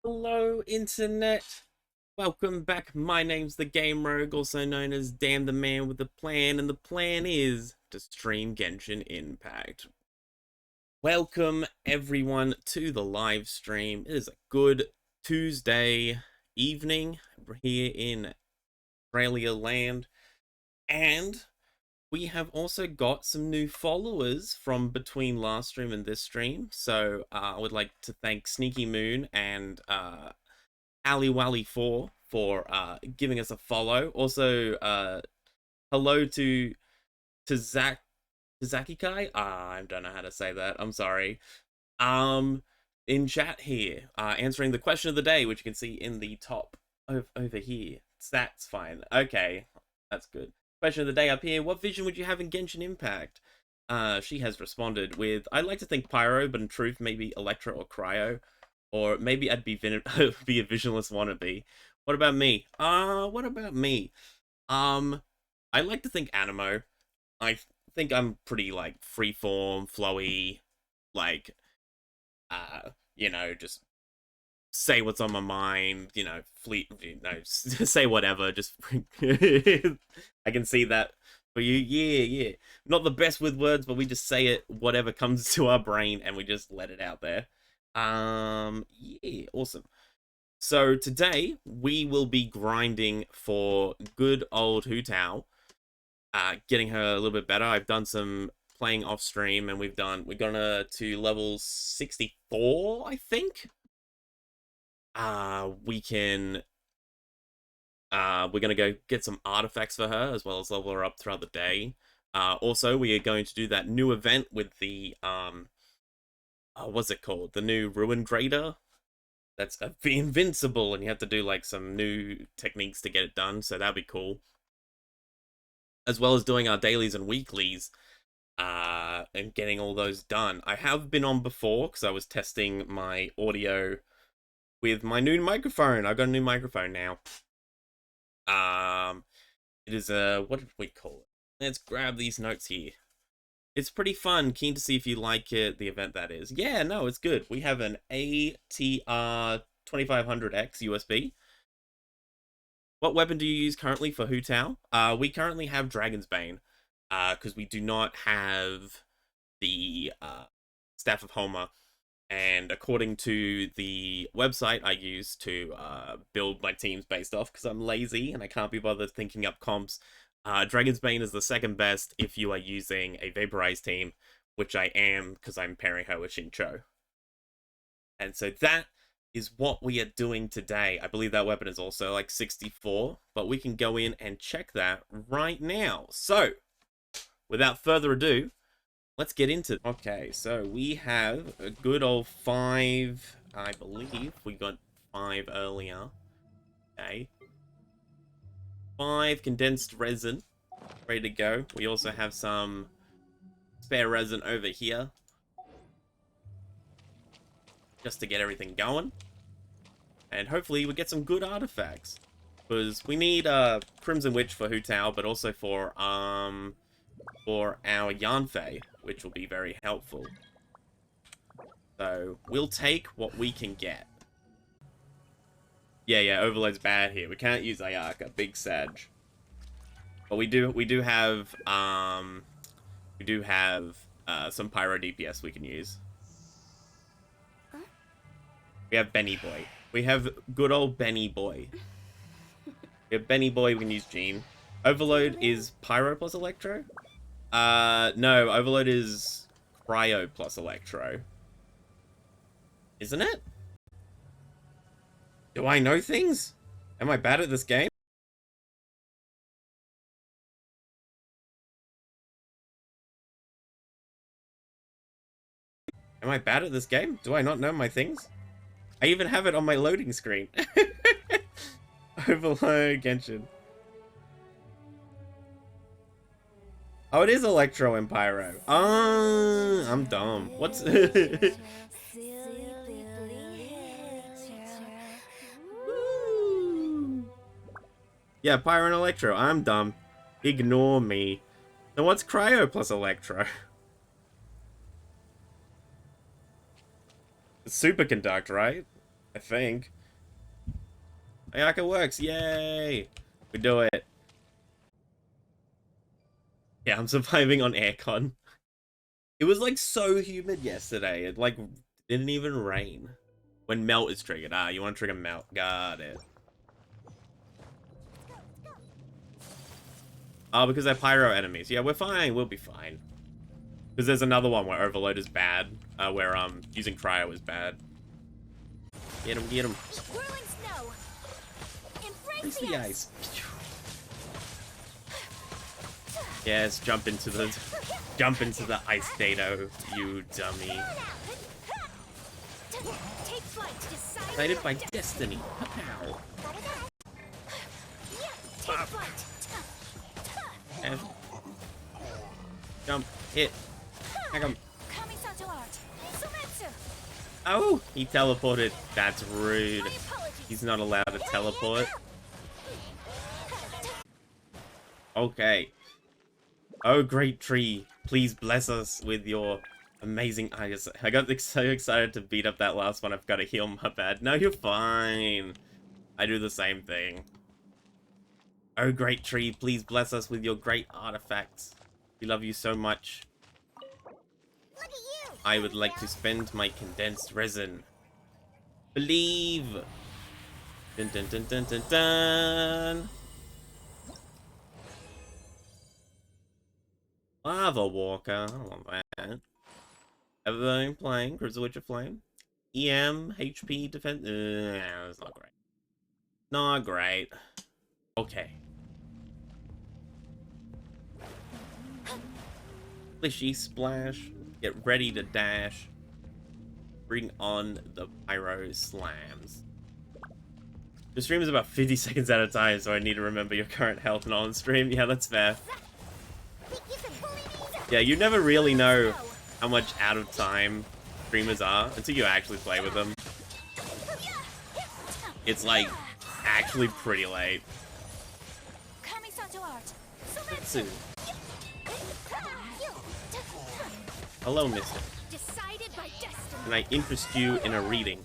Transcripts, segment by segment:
Hello, Internet. Welcome back. My name's the Game Rogue, also known as Damn the Man with a Plan, and the plan is to stream Genshin Impact. Welcome, everyone, to the live stream. It is a good Tuesday evening here in Australia land, and we have also got some new followers from between last stream and this stream. So I would like to thank Sneaky Moon and Ali Wally 4 for giving us a follow. Also, hello to Zach Zakikai. I don't know how to say that. I'm sorry. Um, in chat here, answering the question of the day, which you can see in the top over here. That's fine. Okay, that's good. Question of the day up here: what vision would you have in Genshin Impact? She has responded with, "I'd like to think Pyro, but in truth, maybe Electro or Cryo." Or maybe I'd be be a visionless wannabe. What about me? What about me? I like to think Animo. I think I'm pretty like freeform, flowy, like just say what's on my mind, say whatever, just I can see that for you. Yeah. Not the best with words, but we just say it whatever comes to our brain and we just let it out there. Yeah, awesome. So today we will be grinding for good old Hu Tao, getting her a little bit better. I've done some playing off stream, and we've gone her to level 64, I think. We can we're gonna go get some artifacts for her as well as level her up throughout the day. Also, we are going to do that new event with the what's it called? The new Ruin Grader. That's invincible, and you have to do like some new techniques to get it done. So that'd be cool. As well as doing our dailies and weeklies, and getting all those done. I have been on before because I was testing my audio with my new microphone. I got a new microphone now. It is a, what did we call it? Let's grab these notes here. It's pretty fun. Keen to see if you like it. The event, that is. Yeah, no, it's good. We have an ATR 2500X USB. What weapon do you use currently for Hu Tao? We currently have Dragon's Bane, because we do not have the Staff of Homer. And according to the website I use to build my teams based off, because I'm lazy and I can't be bothered thinking up comps, Dragon's Bane is the second best if you are using a Vaporized team, which I am because I'm pairing her with Shincho. And so that is what we are doing today. I believe that weapon is also like 64, but we can go in and check that right now. So, without further ado, let's get into it. Okay, so we have a good old 5, I believe. We got 5 earlier. Okay. 5 condensed resin. Ready to go. We also have some spare resin over here, just to get everything going. And hopefully we get some good artifacts. Because we need Crimson Witch for Hu Tao, but also for our Yanfei, which will be very helpful. So we'll take what we can get. Yeah, Overload's bad here. We can't use Ayaka, big Sag. But we do have some Pyro DPS we can use. We have Benny Boy. We have good old Benny Boy. We have Benny Boy, we can use Gene. Overload is Pyro plus Electro? No, Overload is Cryo plus Electro. Isn't it? Do I know things? Am I bad at this game? Am I bad at this game? Do I not know my things? I even have it on my loading screen. Overload Genshin. Oh, it is Electro and Pyro. I'm dumb. What's... Yeah, Pyro and Electro. I'm dumb. Ignore me. Then what's Cryo plus Electro? Superconduct, right? I think. Ayaka works, yay! We do it. Yeah, I'm surviving on aircon. It was like so humid yesterday. It like didn't even rain. When melt is triggered. Ah, you want to trigger melt. Got it. Oh, because they're pyro enemies. Yeah, we're fine. We'll be fine. Because there's another one where overload is bad. Where using cryo is bad. Get him, get him. Whirling snow. Embrace the ice. Yes, jump into the ice dado, you dummy. Take flight. Decided by destiny. Pow. Take flight. F. Jump. Hit. Hack him. Oh, he teleported. That's rude. He's not allowed to teleport. Okay. Oh, great tree. Please bless us with your amazing eyes. I got so excited to beat up that last one. I've got to heal my bad. No, you're fine. I do the same thing. Oh, great tree. Please bless us with your great artifacts. We love you so much. I would like to spend my condensed resin. Believe. Dun dun dun dun dun dun. Lava Walker. I don't want that. Ever been playing Cruiser Witcher Flame? EM, HP, defense. It's not great. Not great. Okay. Splishy splash. Get ready to dash. Bring on the pyro slams. The stream is about 50 seconds at a time, so I need to remember your current health and on stream. Yeah, that's fair. Yeah, you never really know how much out of time streamers are until you actually play with them. It's like actually pretty late. Hello, mister. Can I interest you in a reading?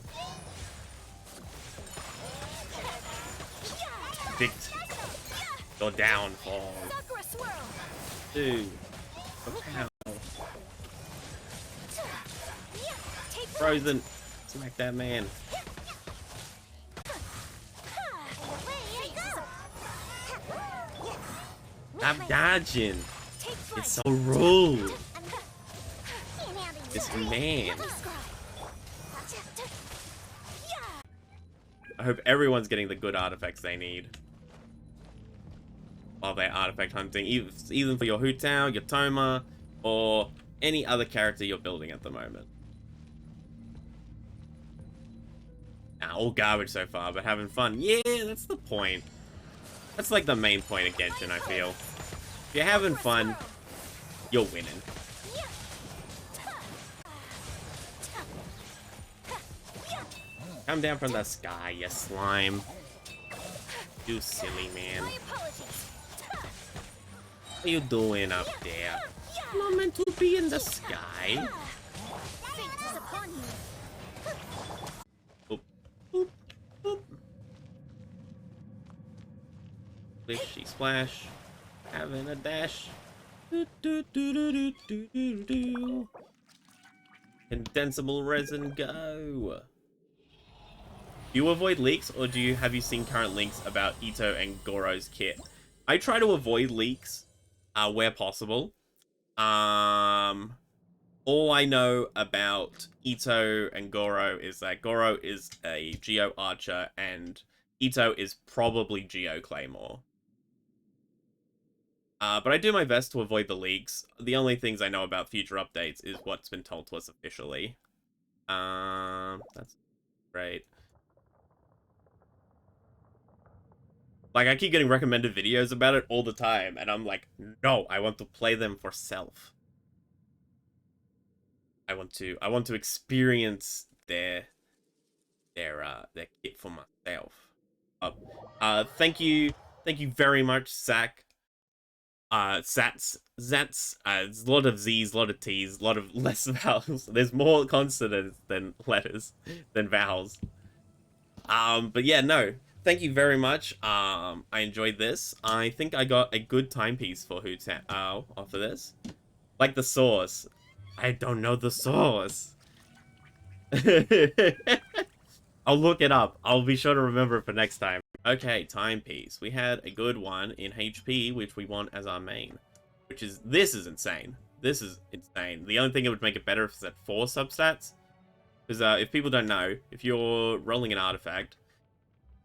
Predict your downfall. Dude. Pow. Frozen. Smack that man. Stop dodging. It's so rude. This man. I hope everyone's getting the good artifacts they need while they're artifact hunting, even for your Hu Tao, your Toma, or any other character you're building at the moment. Nah, all garbage so far, but having fun. Yeah, that's the point. That's like the main point of Genshin, I feel. If you're having fun, you're winning. Come down from the sky, you slime. You silly man. What are you doing up there? You're not meant to be in the sky. Boop, boop, boop. Swishy splash. Having a dash. Do, do, do, do, do, do, do, do. Condensable resin, go. Do you avoid leaks, or have you seen current leaks about Ito and Goro's kit? I try to avoid leaks where possible. All I know about Ito and Goro is that Goro is a Geo Archer and Ito is probably Geo Claymore. But I do my best to avoid the leaks. The only things I know about future updates is what's been told to us officially. That's great. Like, I keep getting recommended videos about it all the time, and I'm like, no, I want to play them for self. I want to experience their kit for myself. Thank you very much, Zach. Zats, it's a lot of Z's, a lot of T's, a lot of less vowels. There's more consonants than letters, than vowels. But yeah, no. Thank you very much. I enjoyed this. I think I got a good timepiece for for this. Like the source. I don't know the source. I'll look it up. I'll be sure to remember it for next time. Okay, timepiece. We had a good one in HP, which we want as our main. This is insane. This is insane. The only thing that would make it better is at 4 substats. Because if people don't know, if you're rolling an artifact,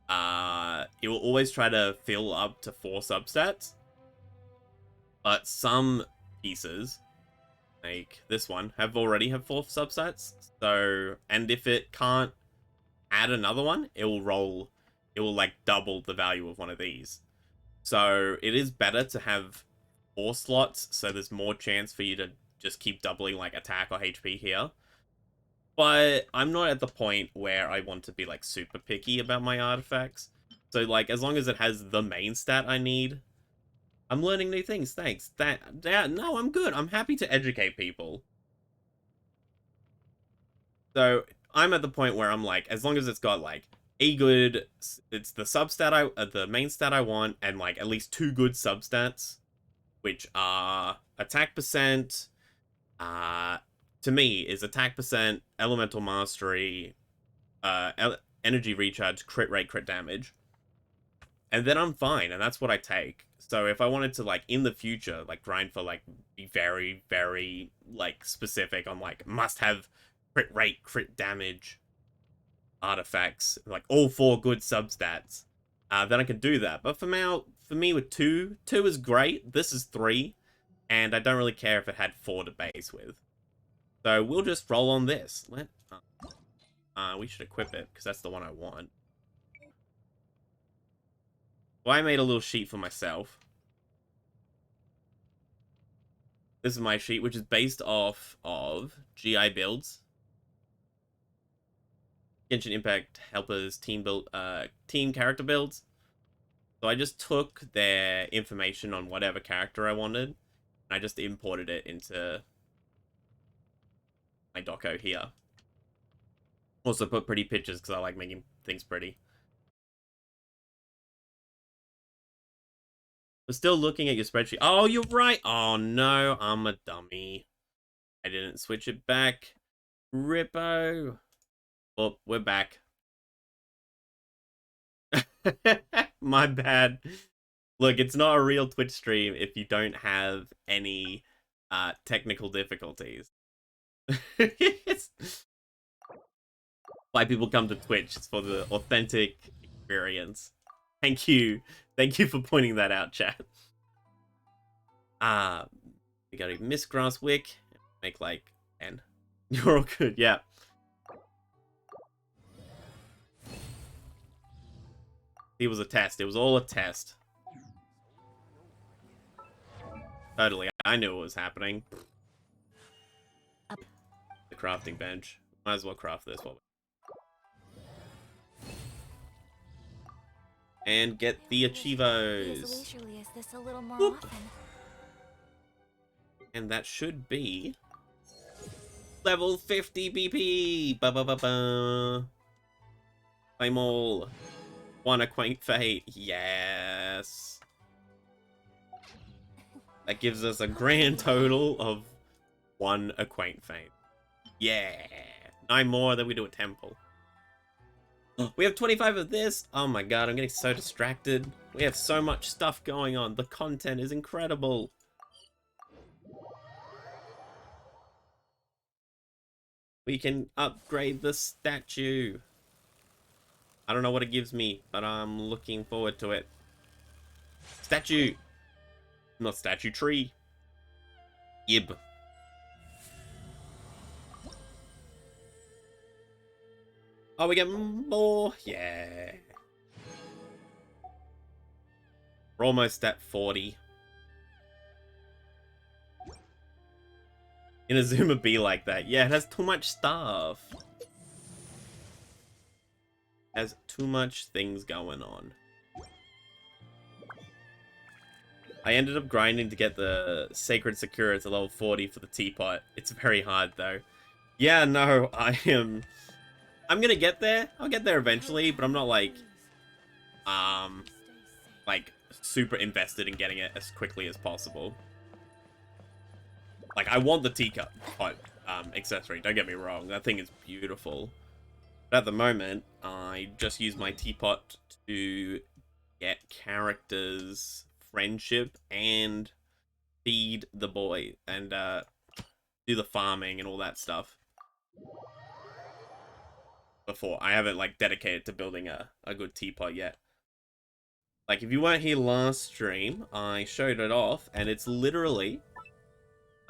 it will always try to fill up to 4 substats. But some pieces, like this one, already have 4 substats. So, and if it can't add another one, it will like double the value of one of these. So it is better to have 4 slots, so there's more chance for you to just keep doubling like attack or HP here. But I'm not at the point where I want to be like super picky about my artifacts. So like as long as it has the main stat I need, I'm learning new things. Thanks. No, I'm good. I'm happy to educate people. So I'm at the point where I'm like, as long as it's got like it's the substat the main stat I want, and like at least 2 good substats, which are attack percent, to me is attack percent, elemental mastery, energy recharge, crit rate, crit damage, and then I'm fine, and that's what I take. So if I wanted to like in the future like grind for like be very very like specific on like must have crit rate, crit damage artifacts, like all 4 good substats, then I can do that. But for now, for me with 2 is great. This is 3, and I don't really care if it had 4 to base with. So we'll just roll on this. We should equip it because that's the one I want. Well, I made a little sheet for myself. This is my sheet, which is based off of GI builds. Genshin Impact helpers team character builds. So I just took their information on whatever character I wanted, and I just imported it into my doco here. Also put pretty pictures because I like making things pretty. We're still looking at your spreadsheet. Oh, you're right. Oh no, I'm a dummy. I didn't switch it back. Rippo. Oh, we're back. My bad. Look, it's not a real Twitch stream if you don't have any technical difficulties. It's why people come to Twitch. It's for the authentic experience. Thank you. Thank you for pointing that out, chat. We got a Mistgrass Wick. Make like 10. You're all good, yeah. It was a test. It was all a test. Totally. I knew what was happening. The crafting bench. Might as well craft this one. And get the achievos. And that should be level 50 BP. Ba ba ba ba. I'm all one acquaint fate. Yes. That gives us a grand total of 1 acquaint fate. Yeah. 9 more than we do at temple. We have 25 of this. Oh my god, I'm getting so distracted. We have so much stuff going on. The content is incredible. We can upgrade the statue. I don't know what it gives me, but I'm looking forward to it. Statue. Not statue, tree. Yib. Oh, we get more. Yeah. We're almost at 40. Inazuma be like that. Yeah, it has too much stuff. It has too much things going on. I ended up grinding to get the Sacred Sakura to level 40 for the teapot. It's very hard, though. Yeah, no, I am I'm gonna get there. I'll get there eventually, but I'm not like super invested in getting it as quickly as possible. Like, I want the teacup pot accessory, don't get me wrong, that thing is beautiful. But at the moment, I just use my teapot to get characters friendship and feed the boy and do the farming and all that stuff. Before, I haven't like dedicated to building a good teapot yet. Like, if you weren't here last stream, I showed it off, and it's literally,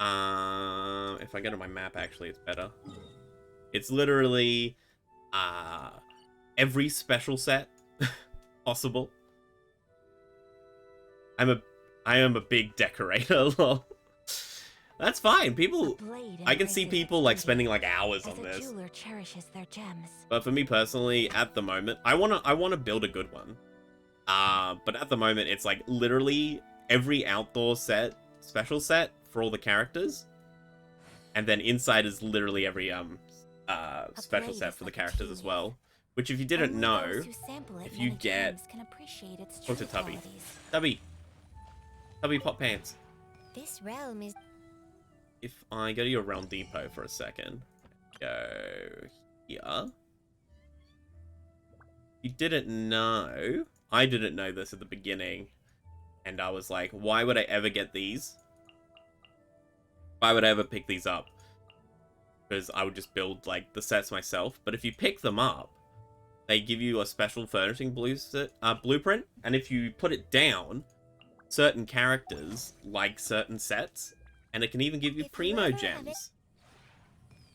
if I go to my map, actually, it's better. It's literally, every special set possible. I am a big decorator, lol. That's fine. I can see people like spending like hours on this. Jeweler cherishes their gems. But for me personally, at the moment, I wanna build a good one. But at the moment, it's like literally every outdoor set, special set for all the characters, and then inside is literally every special set for the characters as well. Which, if you didn't know, if you get, talk to Tubby, Tubby Pop Pants. This realm is. If I go to your realm depot for a second, go here. You didn't know. I didn't know this at the beginning, and I was like, why would I ever get these? Why would I ever pick these up? Because I would just build like the sets myself. But if you pick them up, they give you a special furnishing blueprint, and if you put it down, certain characters like certain sets, and it can even give you primo gems.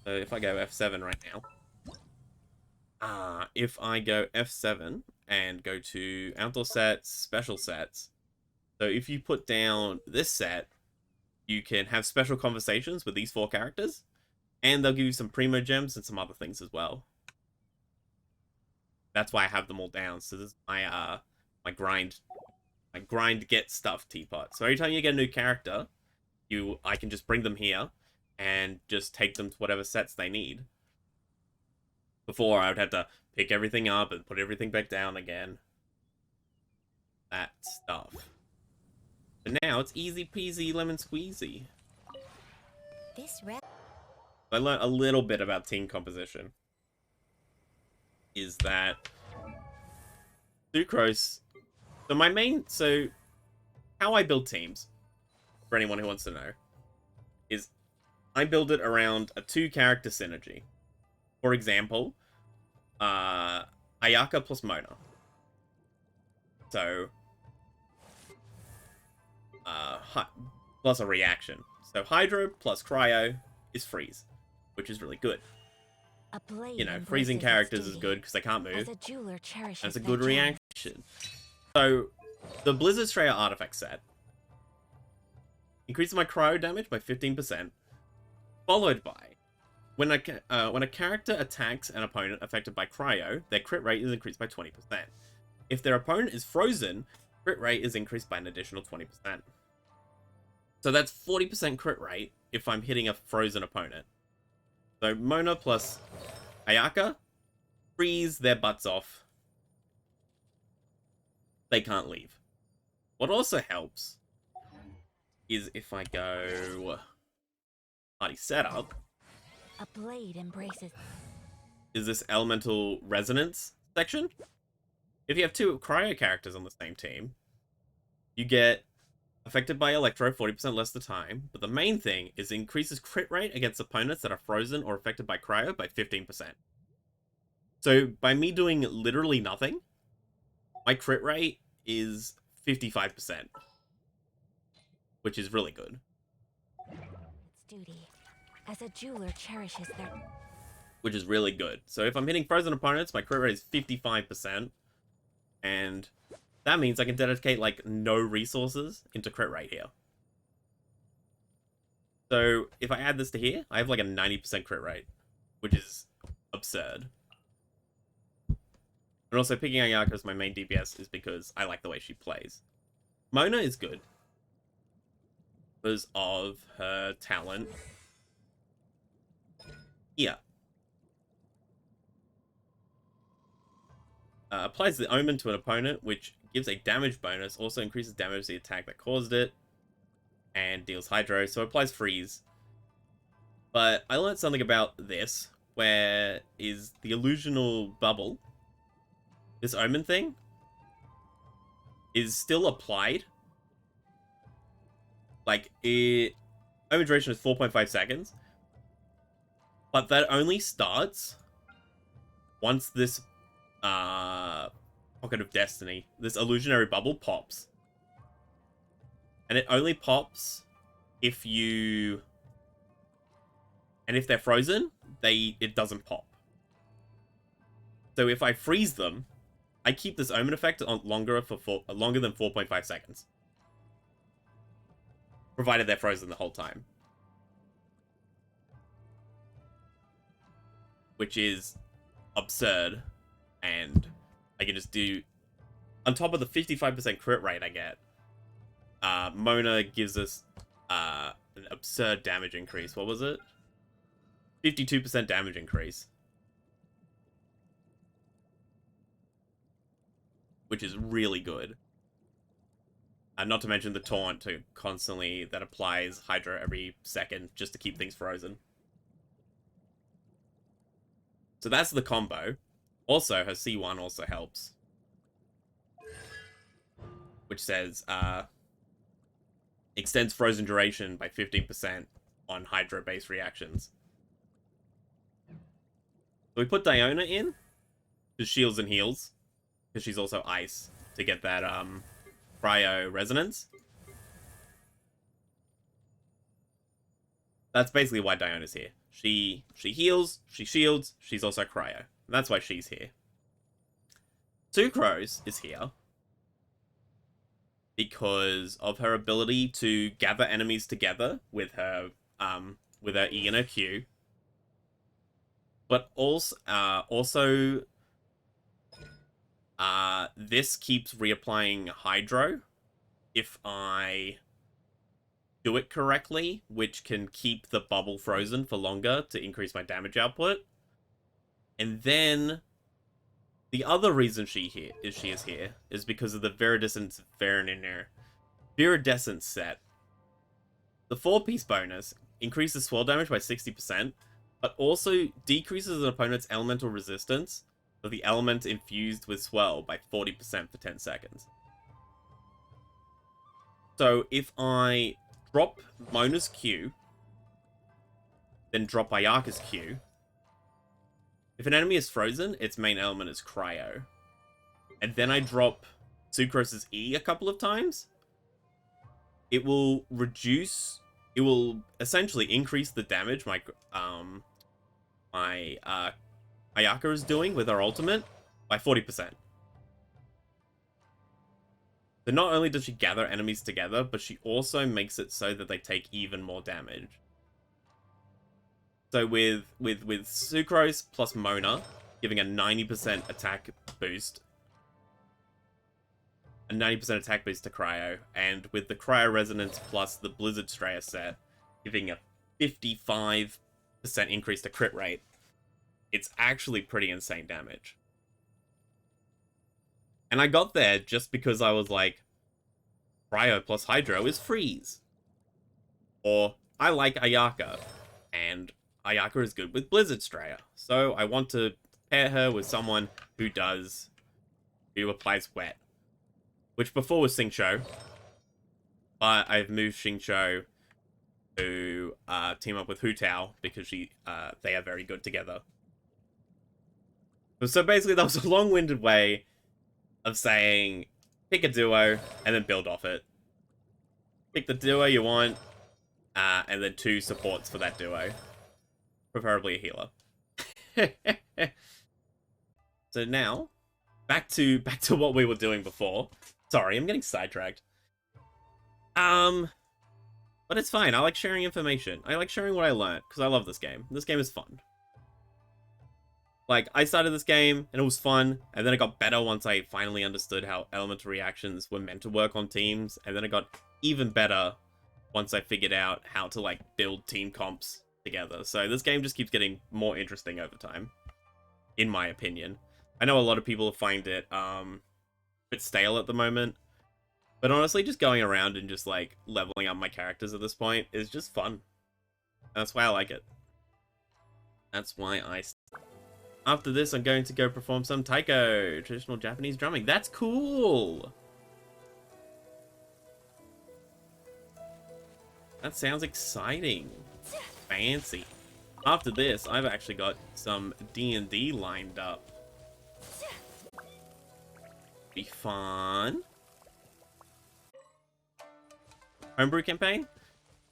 So if I go F7 right now, if I go F7 and go to outdoor sets, special sets, so if you put down this set, you can have special conversations with these 4 characters, and they'll give you some primo gems and some other things as well. That's why I have them all down. So this is my my grind get stuff teapot. So every time you get a new character, I can just bring them here and just take them to whatever sets they need. Before, I would have to pick everything up and put everything back down again. That stuff. But now it's easy peasy lemon squeezy. I learned a little bit about team composition. Is that Sucrose? So how I build teams, for anyone who wants to know, is I build it around a 2-character synergy. For example, Ayaka plus Mona. So, plus a reaction. So Hydro plus Cryo is Freeze, which is really good. You know, freezing characters is good because they can't move. And it's a good reaction. So, the Blizzard Strayer artifact set increases my cryo damage by 15%, followed by when a character attacks an opponent affected by cryo, their crit rate is increased by 20%. If their opponent is frozen, crit rate is increased by an additional 20%. So that's 40% crit rate if I'm hitting a frozen opponent. So Mona plus Ayaka freeze their butts off. They can't leave. What also helps is if I go party setup, A blade embraces. is this elemental resonance section. If you have 2 cryo characters on the same team, you get affected by electro 40% less the time, but the main thing is it increases crit rate against opponents that are frozen or affected by cryo by 15%. So by me doing literally nothing, my crit rate is 55%, which is really good. Its duty. As a jeweler cherishes their. Which is really good. So if I'm hitting frozen opponents, my crit rate is 55%, and that means I can dedicate like no resources into crit rate here. So if I add this to here, I have like a 90% crit rate, which is absurd. And also picking Ayaka as my main DPS is because I like the way she plays. Mona is good because of her talent here. applies the Omen to an opponent, which gives a damage bonus, also increases damage to the attack that caused it, and deals Hydro, so it applies Freeze. But I learned something about this, where is the illusional bubble, this Omen thing, is still applied. Like, Omen duration is 4.5 seconds, but that only starts once this Pocket of Destiny, this illusionary bubble pops. And it only pops if you... And if they're frozen, it doesn't pop. So if I freeze them, I keep this Omen effect on longer than 4.5 seconds. Provided they're frozen the whole time. Which is absurd. And I can just do... On top of the 55% crit rate I get, Mona gives us an absurd damage increase. What was it? 52% damage increase. Which is really good. Not to mention the taunt that applies Hydra every second just to keep things frozen. So that's the combo. Also, her C1 also helps. Which says, extends frozen duration by 15% on Hydra-based reactions. So we put Diona in, because shields and heals, because she's also ice, to get that, cryo resonance. That's basically why Diona's here. She heals, she shields, she's also cryo. That's why she's here. Sucrose is here because of her ability to gather enemies together with her E and her Q. But also this keeps reapplying Hydro if I do it correctly, which can keep the bubble frozen for longer to increase my damage output. And then the other reason she is here is because of the Viridescence set. The 4-piece bonus increases swirl damage by 60%, but also decreases an opponent's elemental resistance of the element infused with swirl by 40% for 10 seconds. So if I drop Mona's Q, then drop Ayaka's Q, if an enemy is frozen, its main element is cryo. And then I drop Sucrose's E a couple of times, it will essentially increase the damage my Ayaka is doing with her ultimate by 40%. So not only does she gather enemies together, but she also makes it so that they take even more damage. So with Sucrose plus Mona giving a 90% attack boost, a 90% attack boost to Cryo, and with the Cryo Resonance plus the Blizzard Straya set giving a 55% increase to crit rate, it's actually pretty insane damage. And I got there just because I was like, Cryo plus Hydro is freeze. Or, I like Ayaka, and Ayaka is good with Blizzard Straya, so I want to pair her with someone who applies Wet. Which before was Xingqiu, but I've moved Xingqiu to team up with Hu Tao because they are very good together. So basically that was a long-winded way of saying, pick a duo, and then build off it. Pick the duo you want, and then 2 supports for that duo. Preferably a healer. So now, back to what we were doing before. Sorry, I'm getting sidetracked. But it's fine. I like sharing information. I like sharing what I learned, because I love this game. This game is fun. Like, I started this game, and it was fun, and then it got better once I finally understood how elemental reactions were meant to work on teams, and then it got even better once I figured out how to, like, build team comps together. So this game just keeps getting more interesting over time, in my opinion. I know a lot of people find it a bit stale at the moment, but honestly, just going around and just like leveling up my characters at this point is just fun. That's why I like it. That's why I. After this, I'm going to go perform some taiko, traditional Japanese drumming. That's cool. That sounds exciting. Fancy. After this, I've actually got some D&D lined up. Be fun. Homebrew campaign?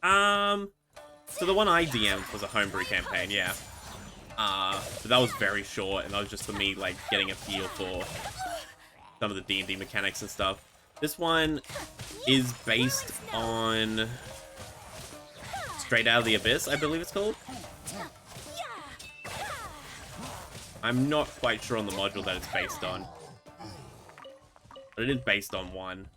So the one I DM'd was a homebrew campaign, yeah. But that was very short, and that was just for me, like, getting a feel for some of the D&D mechanics and stuff. This one is based on Straight Out of the Abyss, I believe it's called. I'm not quite sure on the module that it's based on, but it is based on one.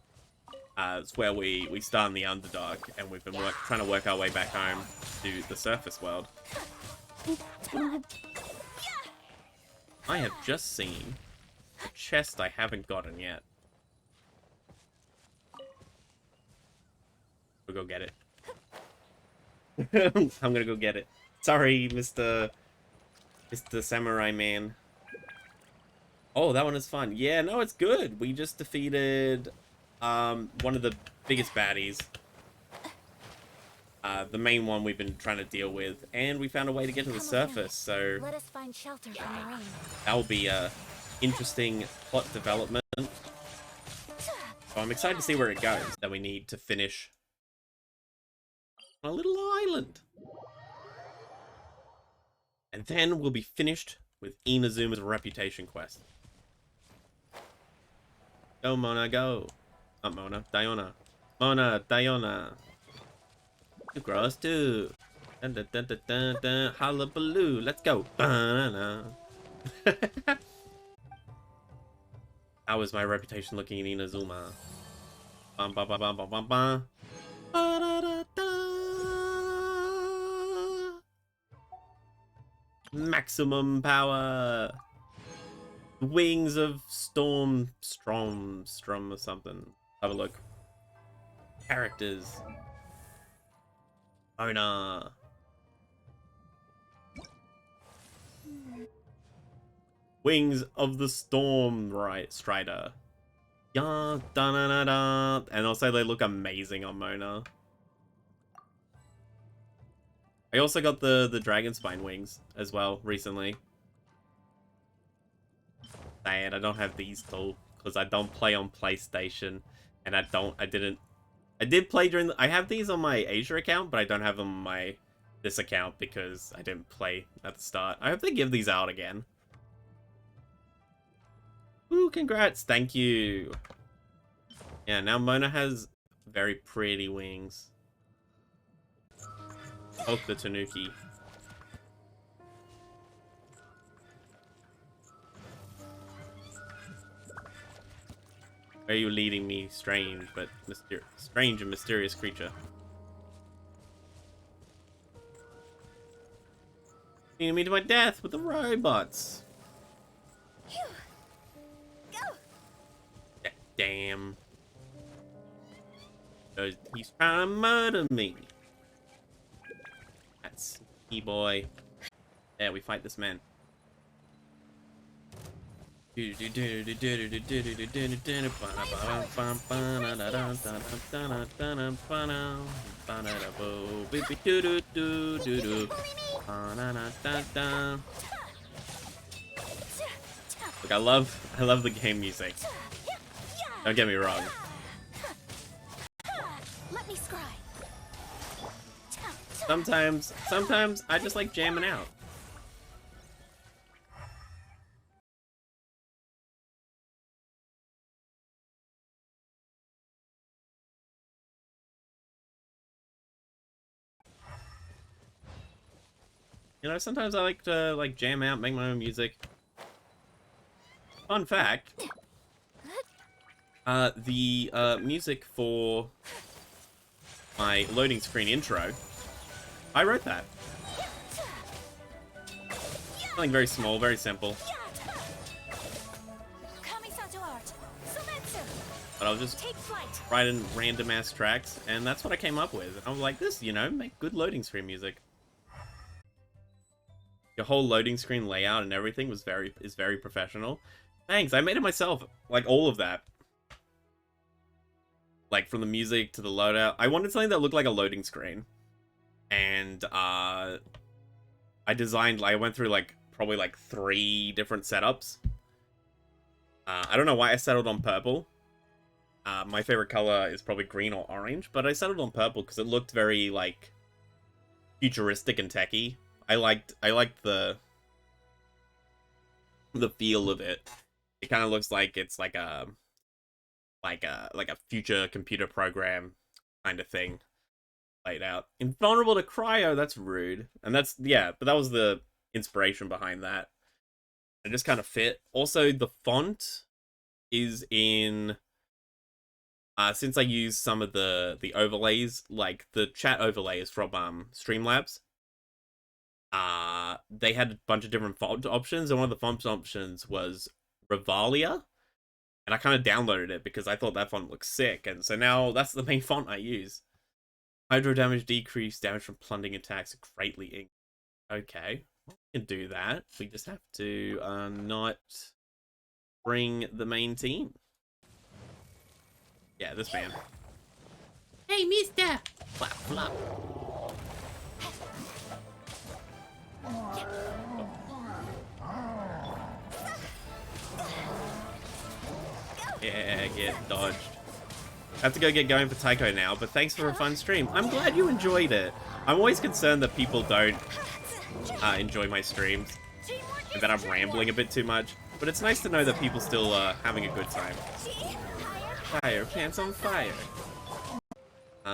It's where we start in the Underdark, and we've been trying to work our way back home to the surface world. I have just seen a chest I haven't gotten yet. We'll go get it. I'm gonna go get it. Sorry, Mr. Samurai Man. Oh, that one is fun. Yeah, no, it's good. We just defeated one of the biggest baddies. The main one we've been trying to deal with, and we found a way to get to the surface, so let us find shelter from the rain. that will be a interesting plot development. So I'm excited to see where it goes. That we need to finish on a little island. And then we'll be finished with Inazuma's reputation quest. Go, Mona, go. Not Mona, Diona. Mona, Diona. You gross too. Dun, dun, dun, dun, dun, dun. Hullabaloo. Let's go. Banana. How is my reputation looking in Inazuma? Bum, bum, bum, bum, bum, bum, bum. Ba-da-da-da. Maximum power. Wings of Strom or something. Have a look. Characters. Mona. Wings of the Storm, right, Strider. Yeah, da da da da. And also they look amazing on Mona. I also got the Dragon Spine wings as well recently. Sad, I don't have these though, because I don't play on PlayStation, and I did play during I have these on my Asia account, but I don't have them on this account because I didn't play at the start. I hope they give these out again. Ooh, congrats, thank you. Yeah, now Mona has very pretty wings. Oh, the Tanuki. Where are you leading me, strange and mysterious creature? Leading me to my death with the robots. Go. Damn. He's trying to murder me. That's sneaky boy. Yeah, we fight this man. Look, I love the game music. Don't get me wrong. Let me scry. Sometimes I just like jamming out. You know, sometimes I like to jam out, make my own music. Fun fact. The music for my loading screen intro, I wrote that. Something very small, very simple. But I was just writing random ass tracks, and that's what I came up with. I was like, this, you know, make good loading screen music. Your whole loading screen layout and everything is very professional. Thanks, I made it myself. Like, all of that. Like, from the music to the loadout. I wanted something that looked like a loading screen. And, I went through, like, probably, like, 3 different setups. I don't know why I settled on purple. My favorite color is probably green or orange, but I settled on purple because it looked very, like, futuristic and techy. I liked the feel of it. It kind of looks like it's like a future computer program kind of thing laid out. Invulnerable to cryo, that's rude. And that's, yeah, but that was the inspiration behind that. It just kind of fit. Also, the font is in since I used some of the overlays, like the chat overlays from Streamlabs, they had a bunch of different font options, and one of the font options was Revalia, and I kind of downloaded it because I thought that font looked sick, and so now that's the main font I use. Hydro damage decrease, damage from plunging attacks greatly. Okay, we can do that. We just have to not bring the main team. Yeah, this man. Hey, mister! Flap, flap. Yeah, get dodged. I have to go get going for Taiko now, but thanks for a fun stream. I'm glad you enjoyed it. I'm always concerned that people don't enjoy my streams and that I'm rambling a bit too much, but it's nice to know that people still are having a good time. Fire, pants on fire.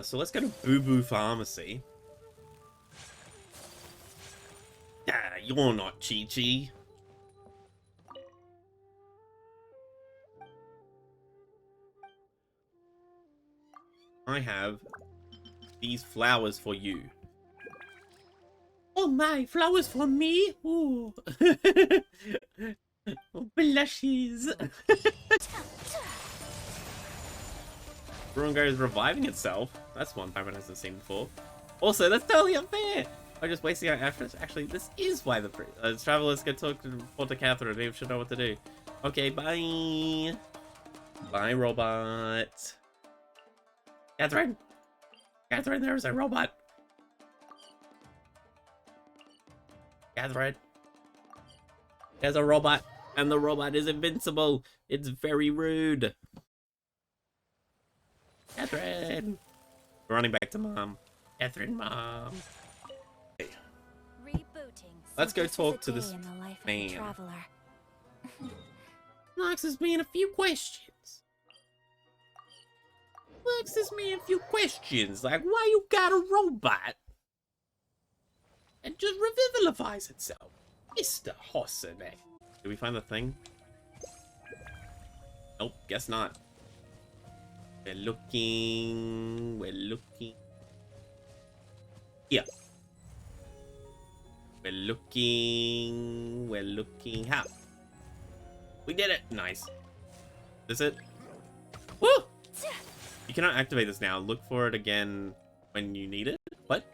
So let's go to Boo Boo Pharmacy. Ah, you're not Chi-Chi. I have these flowers for you. Oh my, flowers for me? Ooh. Oh, blushes. Burungo is reviving itself. That's one time it hasn't seen before. Also, that's totally unfair. I'm just wasting our efforts. Actually, this is why the travelers can talk to Catherine. They should know what to do. Okay, bye. Bye, robot. Catherine! Catherine, there's a robot! Catherine! There's a robot, and the robot is invincible! It's very rude! Catherine! We're running back to Mom. Catherine, Mom! Hey. Let's go talk to this man. Asks me a few questions. Asks me a few questions, like why you got a robot and just revivifies itself, Mr. Hossanek. Did we find the thing? Nope, guess not. We're looking. Here. We're looking. How? We did it. Nice. Is it? Woo! You cannot activate this now. Look for it again when you need it. What?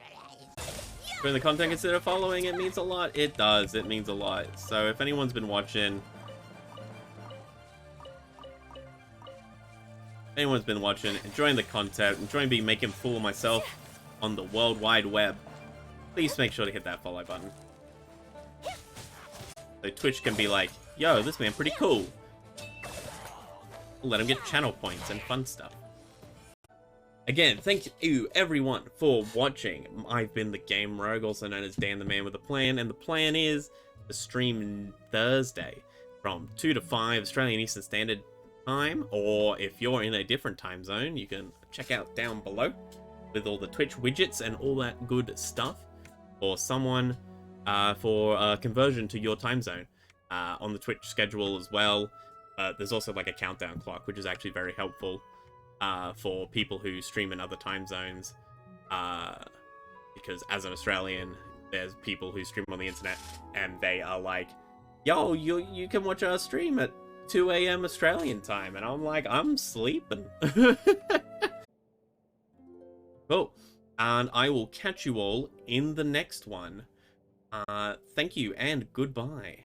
When the content consider following, it means a lot. It does. It means a lot. So if anyone's been watching, enjoying the content, enjoying being making a fool of myself on the World Wide Web, please make sure to hit that follow button. So Twitch can be like, yo, this man pretty cool. Let him get channel points and fun stuff. Again, thank you everyone for watching. I've been the Game Rogue, also known as Dan the Man with a Plan, and the plan is to stream Thursday from 2 to 5 Australian Eastern Standard Time, or if you're in a different time zone, you can check out down below with all the Twitch widgets and all that good stuff for someone for conversion to your time zone on the Twitch schedule as well. There's also like a countdown clock, which is actually very helpful for people who stream in other time zones, because as an Australian, there's people who stream on the internet and they are like, yo, you can watch our stream at 2 a.m. Australian time, and I'm like, I'm sleeping. Cool. And I will catch you all in the next one. Thank you and goodbye.